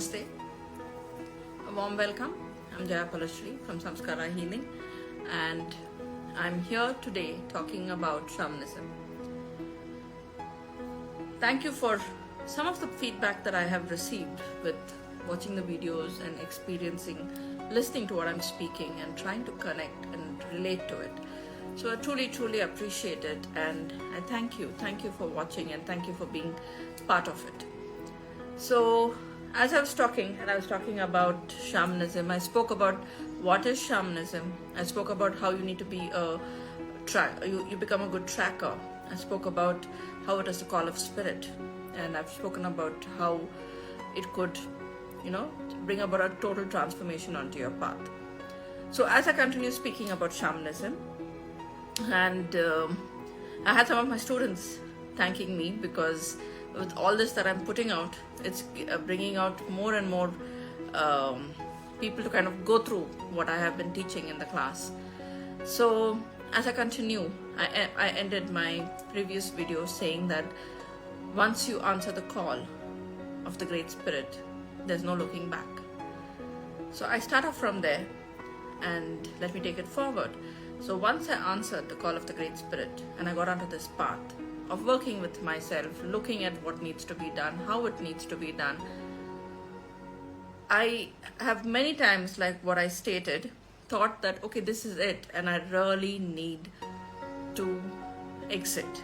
Namaste. A warm welcome. I'm Jaya Palashri from Samskara Healing, and I'm here today talking about shamanism. Thank you for some of the feedback that I have received with watching the videos and listening to what I'm speaking and trying to connect and relate to it. So I truly appreciate it, and I thank you. Thank you for watching, and thank you for being part of it. So as I was talking about shamanism, I spoke about what is shamanism. I spoke about how you need to be you become a good tracker. I spoke about how it is the call of spirit, and I've spoken about how it could, bring about a total transformation onto your path. So as I continue speaking about shamanism, and I had some of my students thanking me because with all this that I'm putting out, it's bringing out more and more people to kind of go through what I have been teaching in the class. So as I continue, I ended my previous video saying that once you answer the call of the Great Spirit, there's no looking back. So I start off from there, and let me take it forward. So once I answered the call of the Great Spirit and I got onto this path of working with myself, looking at what needs to be done, how it needs to be done, I have many times, like what I stated, thought that, okay, this is it, and I really need to exit.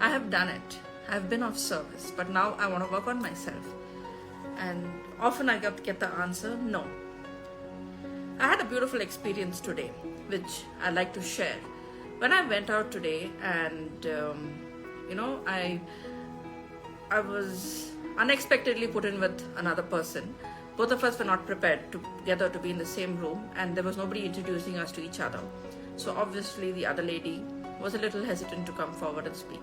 I have done it. I've been of service, but now I want to work on myself. And often I get the answer, no. I had a beautiful experience today, which I'd like to share. When I went out today and, I was unexpectedly put in with another person. Both of us were not prepared together to be in the same room, and there was nobody introducing us to each other. So obviously the other lady was a little hesitant to come forward and speak.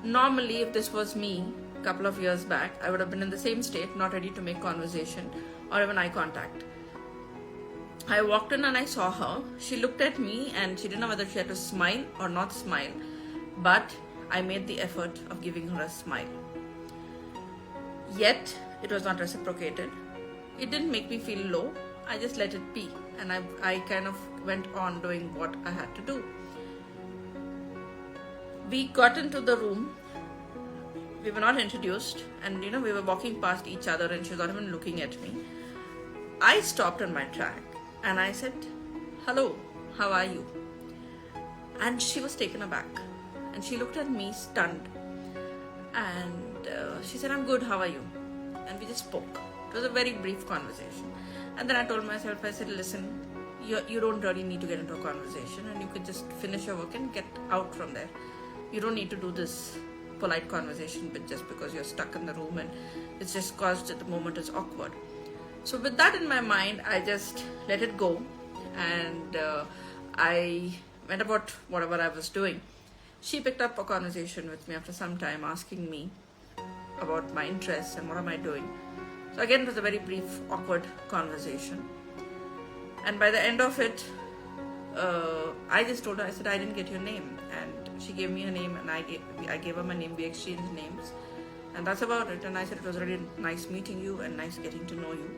Normally, if this was me a couple of years back, I would have been in the same state, not ready to make conversation or even eye contact. I walked in and I saw her. She looked at me and she didn't know whether she had to smile or not smile, but I made the effort of giving her a smile. Yet, it was not reciprocated. It didn't make me feel low. I just let it be, and I kind of went on doing what I had to do. We got into the room. We were not introduced, and we were walking past each other and she was not even looking at me. I stopped on my track and I said, "Hello, how are you?" And she was taken aback and she looked at me stunned, and she said, "I'm good, how are you?" And we just spoke. It was a very brief conversation. And then I told myself, I said, "Listen, you don't really need to get into a conversation, and you could just finish your work and get out from there. You don't need to do this polite conversation but just because you're stuck in the room and it's just caused at the moment is awkward." So with that in my mind, I just let it go, and I went about whatever I was doing. She picked up a conversation with me after some time, asking me about my interests and what am I doing. So again, it was a very brief, awkward conversation. And by the end of it, I just told her, I said, "I didn't get your name." And she gave me her name, and I gave her my name. We exchanged names. And that's about it. And I said, "It was really nice meeting you and nice getting to know you."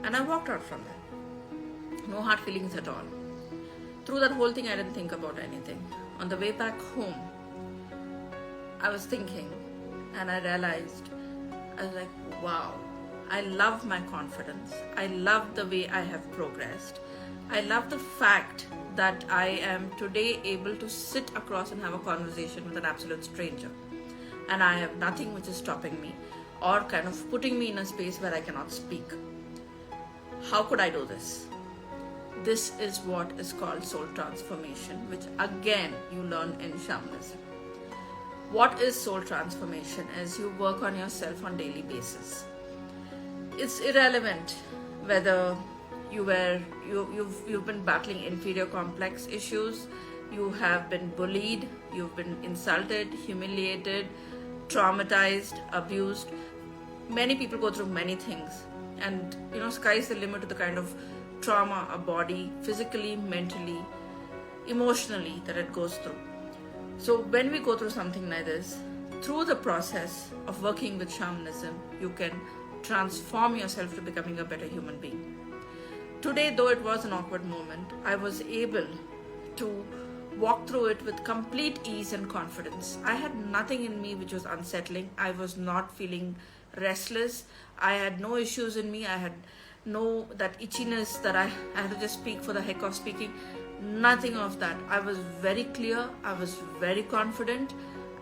And I walked out from there. No hard feelings at all. Through that whole thing, I didn't think about anything. On the way back home, I was thinking, and I realized, I was like, wow, I love my confidence. I love the way I have progressed. I love the fact that I am today able to sit across and have a conversation with an absolute stranger. And I have nothing which is stopping me or kind of putting me in a space where I cannot speak. How could I do this? This is what is called soul transformation, which again you learn in shamanism. What is soul transformation? Is you work on yourself on daily basis. It's irrelevant whether you've been battling inferior complex issues, you have been bullied, you've been insulted, humiliated, traumatized, abused. Many people go through many things, and sky is the limit to the kind of trauma a body physically, mentally, emotionally that it goes through. So when we go through something like this, through the process of working with shamanism, you can transform yourself to becoming a better human being. Today, though it was an awkward moment, I was able to walk through it with complete ease and confidence. I had nothing in me which was unsettling. I was not feeling restless. I had no issues in me. I had no that itchiness that I had to just speak for the heck of speaking. Nothing of that. I was very clear. I was very confident,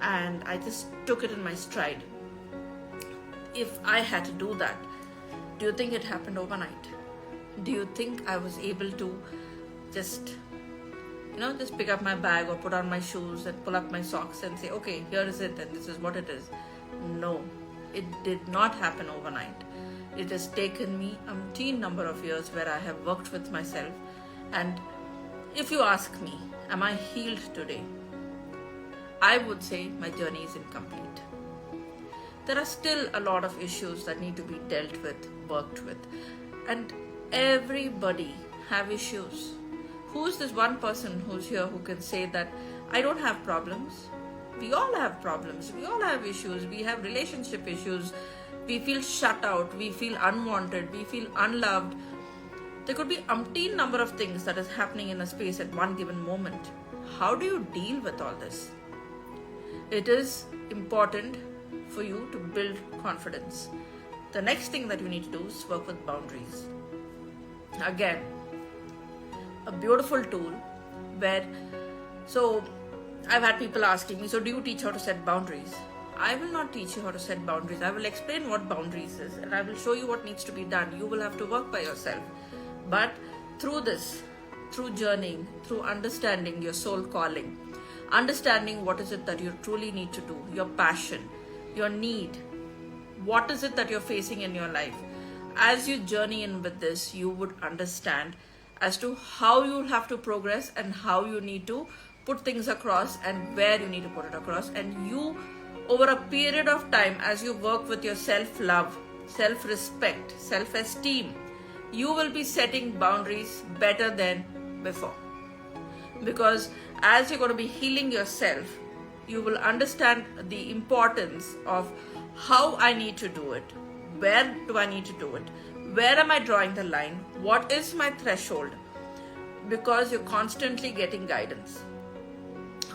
and I just took it in my stride. If I had to do that, do you think it happened overnight? Do you think I was able to just pick up my bag or put on my shoes and pull up my socks and say, okay, here is it and this is what it is? No, it did not happen overnight. It has taken me a umpteen number of years where I have worked with myself. And if you ask me, am I healed today? I would say my journey is incomplete. There are still a lot of issues that need to be dealt with, worked with. And everybody have issues. Who's this one person who's here who can say that I don't have problems? We all have problems. We all have issues. We have relationship issues. We feel shut out. We feel unwanted. We feel unloved. There could be umpteen number of things that is happening in a space at one given moment. How do you deal with all this? It is important for you to build confidence. The next thing that you need to do is work with boundaries. Again, a beautiful tool so I've had people asking me, so do you teach how to set boundaries? I will not teach you how to set boundaries. I will explain what boundaries is and I will show you what needs to be done. You will have to work by yourself. But through this, through journeying, through understanding your soul calling, understanding what is it that you truly need to do, your passion, your need, what is it that you're facing in your life. As you journey in with this, you would understand as to how you'll have to progress and how you need to put things across and where you need to put it across. And you, over a period of time, as you work with your self-love, self-respect, self-esteem, you will be setting boundaries better than before. Because as you're going to be healing yourself, you will understand the importance of how I need to do it, where do I need to do it, where am I drawing the line, what is my threshold, because you're constantly getting guidance.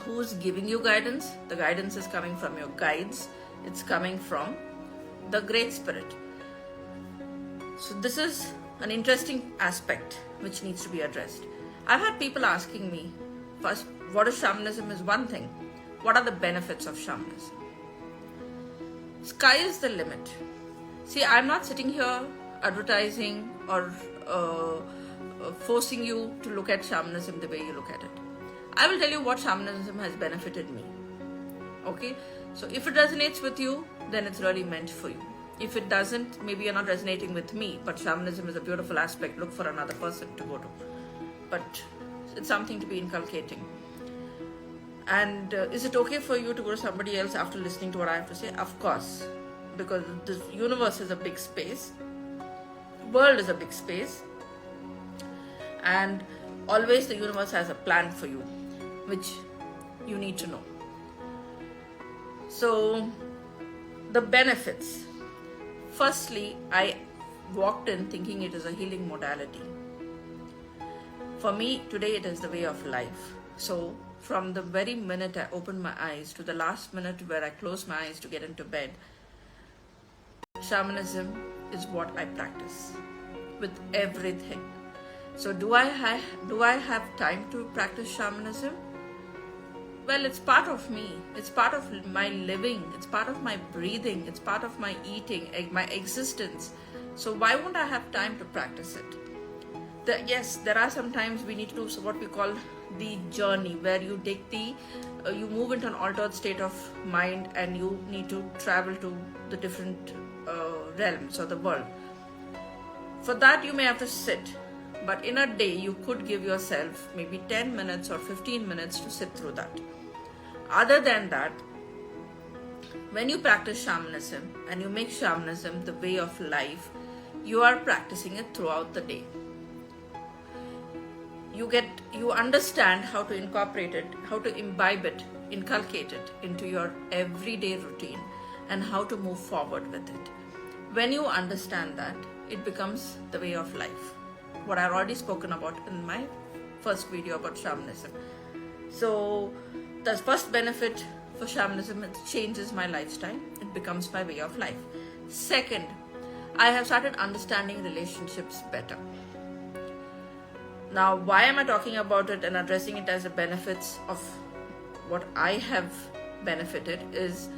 Who's giving you guidance? The guidance is coming from your guides. It's coming from the Great Spirit. So this is an interesting aspect which needs to be addressed. I've had people asking me, first, what is shamanism is one thing. What are the benefits of shamanism? Sky is the limit. See, I'm not sitting here advertising or forcing you to look at shamanism the way you look at it. I will tell you what shamanism has benefited me. Okay? So if it resonates with you, then it's really meant for you. If it doesn't, maybe you're not resonating with me, but shamanism is a beautiful aspect. Look for another person to go to. But it's something to be inculcating. And is it okay for you to go to somebody else after listening to what I have to say? Of course. Because the universe is a big space. World is a big space. And always the universe has a plan for you, which you need to know. So, the benefits. Firstly, I walked in thinking it is a healing modality. For me, today it is the way of life. So, from the very minute I opened my eyes to the last minute where I closed my eyes to get into bed, shamanism is what I practice with everything. So do I have time to practice shamanism? Well, it's part of me. It's part of my living. It's part of my breathing. It's part of my eating, my existence. So why won't I have time to practice it? Yes, there are some times we need to do what we call the journey, where you take you move into an altered state of mind and you need to travel to the different realms of the world. For that, you may have to sit. But in a day, you could give yourself maybe 10 minutes or 15 minutes to sit through that. Other than that, when you practice shamanism and you make shamanism the way of life, you are practicing it throughout the day. You understand how to incorporate it, how to imbibe it, inculcate it into your everyday routine, and how to move forward with it. When you understand that, it becomes the way of life. What I've already spoken about in my first video about shamanism. So the first benefit for shamanism, it changes my lifestyle. It becomes my way of life. Second, I have started understanding relationships better. Now, why am I talking about it and addressing it as the benefits of what I have benefited is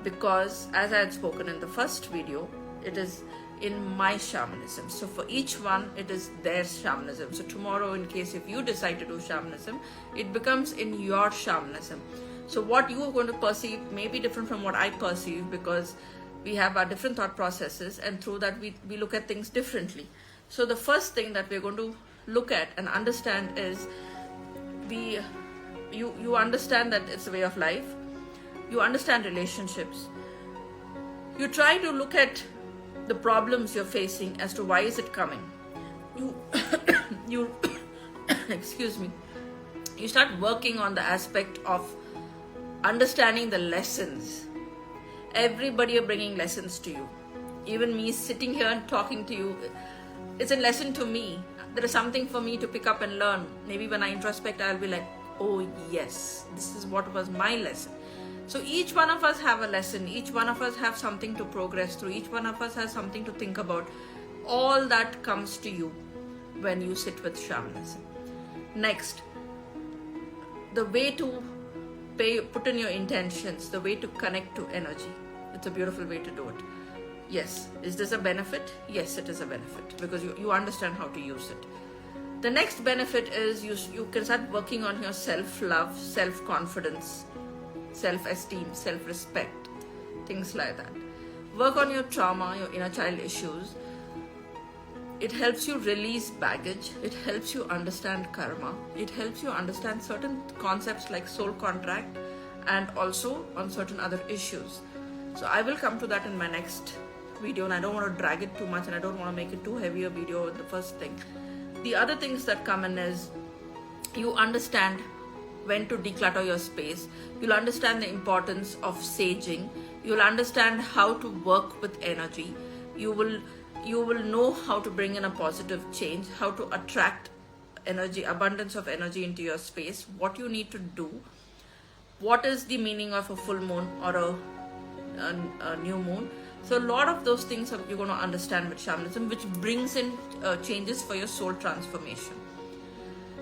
because, as I had spoken in the first video, it is in my shamanism. So for each one, it is their shamanism. So tomorrow, in case if you decide to do shamanism, it becomes in your shamanism. So what you are going to perceive may be different from what I perceive, because we have our different thought processes, and through that we look at things differently. So the first thing that we're going to look at and understand is you understand that it's a way of life. You understand relationships. You try to look at the problems you're facing as to why is it coming. You excuse me. You start working on the aspect of understanding the lessons. Everybody are bringing lessons to you. Even me sitting here and talking to you, it's a lesson to me. There is something for me to pick up and learn. Maybe when I introspect, I'll be like, oh yes, this is what was my lesson. So each one of us have a lesson. Each one of us have something to progress through. Each one of us has something to think about. All that comes to you when you sit with shamanism. Next, the way to put in your intentions, the way to connect to energy. It's a beautiful way to do it. Yes, is this a benefit? Yes, it is a benefit because you understand how to use it. The next benefit is you can start working on your self-love, self-confidence, self-esteem, self-respect, things like that. Work on your trauma, your inner child issues. It helps you release baggage. It helps you understand karma. It helps you understand certain concepts like soul contract and also on certain other issues. So I will come to that in my next video, and I don't want to drag it too much and I don't want to make it too heavy a video with the first thing. The other things that come in is you understand when to declutter your space. You'll understand the importance of saging. You'll understand how to work with energy. You will know how to bring in a positive change, how to attract energy, abundance of energy into your space, what you need to do, what is the meaning of a full moon or a new moon. So a lot of those things you're going to understand with shamanism, which brings in changes for your soul transformation.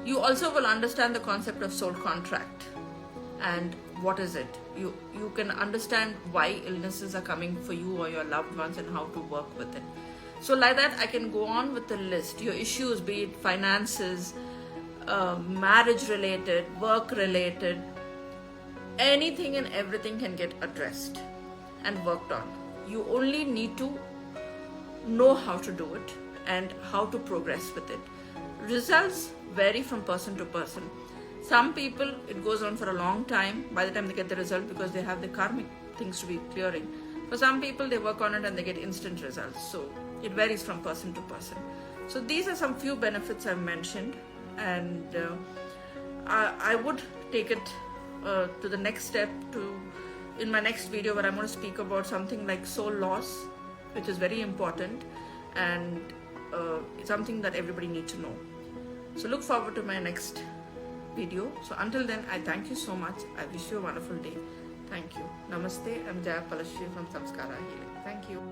You also will understand the concept of soul contract and what is it. You can understand why illnesses are coming for you or your loved ones and how to work with it. So like that, I can go on with the list. Your issues, be it finances, marriage related, work related, anything and everything can get addressed and worked on. You only need to know how to do it and how to progress with it. Results vary from person to person. Some people, it goes on for a long time by the time they get the result because they have the karmic things to be clearing. For some people, they work on it and they get instant results. So it varies from person to person. So these are some few benefits I've mentioned, and I would take it to the next step in my next video, where I'm going to speak about something like soul loss, which is very important and it's something that everybody needs to know. So look forward to my next video. So until then, I thank you so much. I wish you a wonderful day. Thank you. Namaste. I'm Jaya Palashri from Samskara Healing. Thank you.